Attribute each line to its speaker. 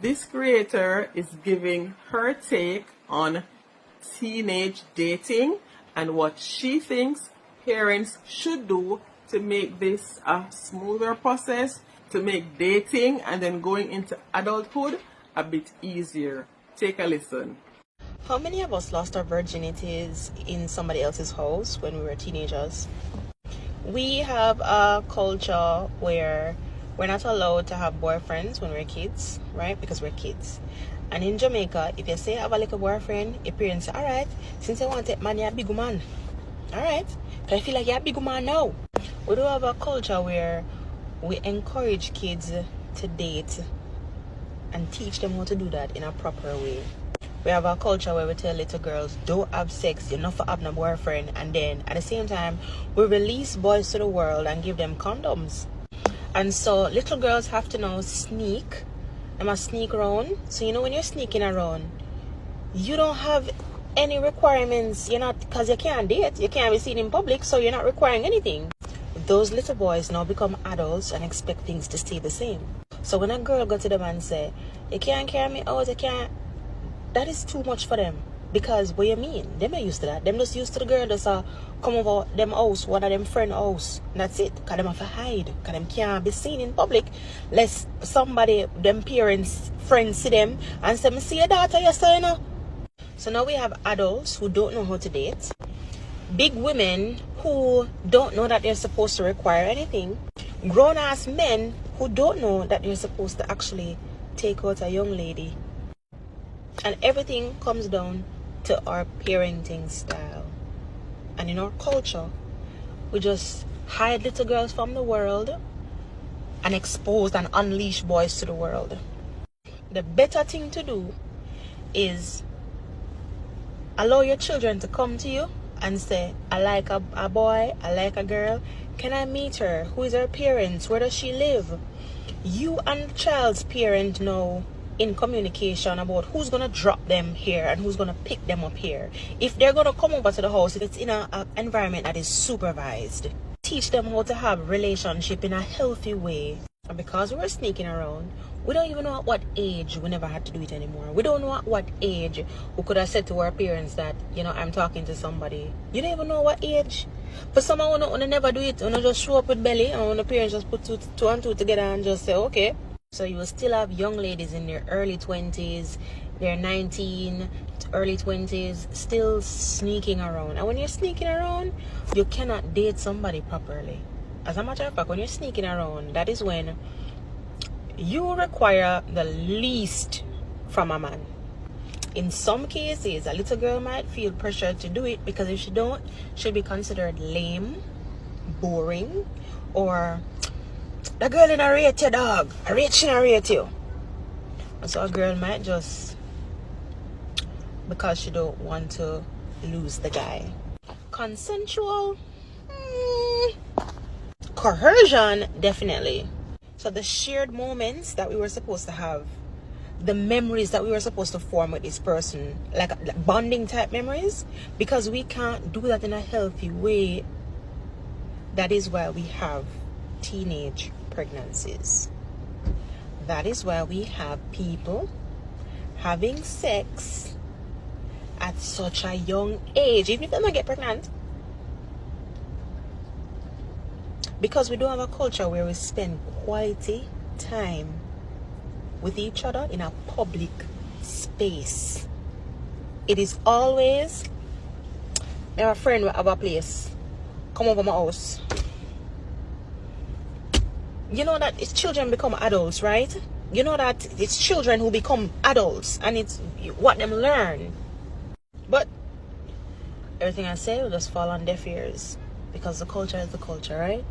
Speaker 1: This creator is giving her take on teenage dating and what she thinks parents should do to make this a smoother process, to make dating and then going into adulthood a bit easier. Take a listen.
Speaker 2: How many of us lost our virginities in somebody else's house when we were teenagers? We have a culture where we're not allowed to have boyfriends when we're kids, right? Because we're kids. And in Jamaica, if you say you have a little boyfriend, your parents say, alright, since I want it, man, you're a big man. Alright? Because I feel like you're a big man now. We do have a culture where we encourage kids to date and teach them how to do that in a proper way. We have a culture where we tell little girls, don't have sex, you're not for having a boyfriend. And then at the same time, we release boys to the world and give them condoms. And so little girls have to now sneak. They must sneak around. So when you're sneaking around, you don't have any requirements. You're not, because you can't date, you can't be seen in public, so you're not requiring anything. Those little boys now become adults and expect things to stay the same. So when a girl go to them and say, you can't carry me out, you can't, that is too much for them. Because what you mean? Them not used to that. Them just used to the girl just come over them house, one of them friend house. And that's it. Because them have to hide. Because them can't be seen in public. Lest somebody, them parents, friends see them and say, me see your daughter yesterday, you know. So now we have adults who don't know how to date. Big women who don't know that they're supposed to require anything. Grown-ass men who don't know that they're supposed to actually take out a young lady. And everything comes down to our parenting style. And in our culture, we just hide little girls from the world and expose and unleash boys to the world. The better thing to do is allow your children to come to you and say, I like a boy, I like a girl. Can I meet her? Who is her parents? Where does she live? You and the child's parent know in communication about who's going to drop them here and who's going to pick them up here. If they're going to come over to the house, if it's in an environment that is supervised, teach them how to have relationship in a healthy way. And because we're sneaking around, we don't even know at what age we never had to do it anymore. We don't know at what age we could have said to our parents that, I'm talking to somebody. You don't even know what age. For someone who never do it, who just show up with belly, and when the parents just put two and two together and just say, okay. So you will still have young ladies in their early 20s, they're 19, early 20s, still sneaking around. And when you're sneaking around, you cannot date somebody properly. As a matter of fact, when you're sneaking around, that is when you require the least from a man. In some cases, a little girl might feel pressured to do it because if she don't, she'll be considered lame, boring, or the girl in a rate you, dog. A rate she in a rate you. And so a girl might just, because she don't want to lose the guy. Consensual? Coercion, definitely. So the shared moments that we were supposed to have, the memories that we were supposed to form with this person, like bonding type memories, because we can't do that in a healthy way, that is why we have teenage pregnancies. That is why we have people having sex at such a young age, even if they don't get pregnant. Because we don't have a culture where we spend quality time with each other in a public space. It is always, I have a friend who have a place, come over my house. You know that it's children become adults, right? You know that it's children who become adults and it's what them learn. But everything I say will just fall on deaf ears because the culture is the culture, right?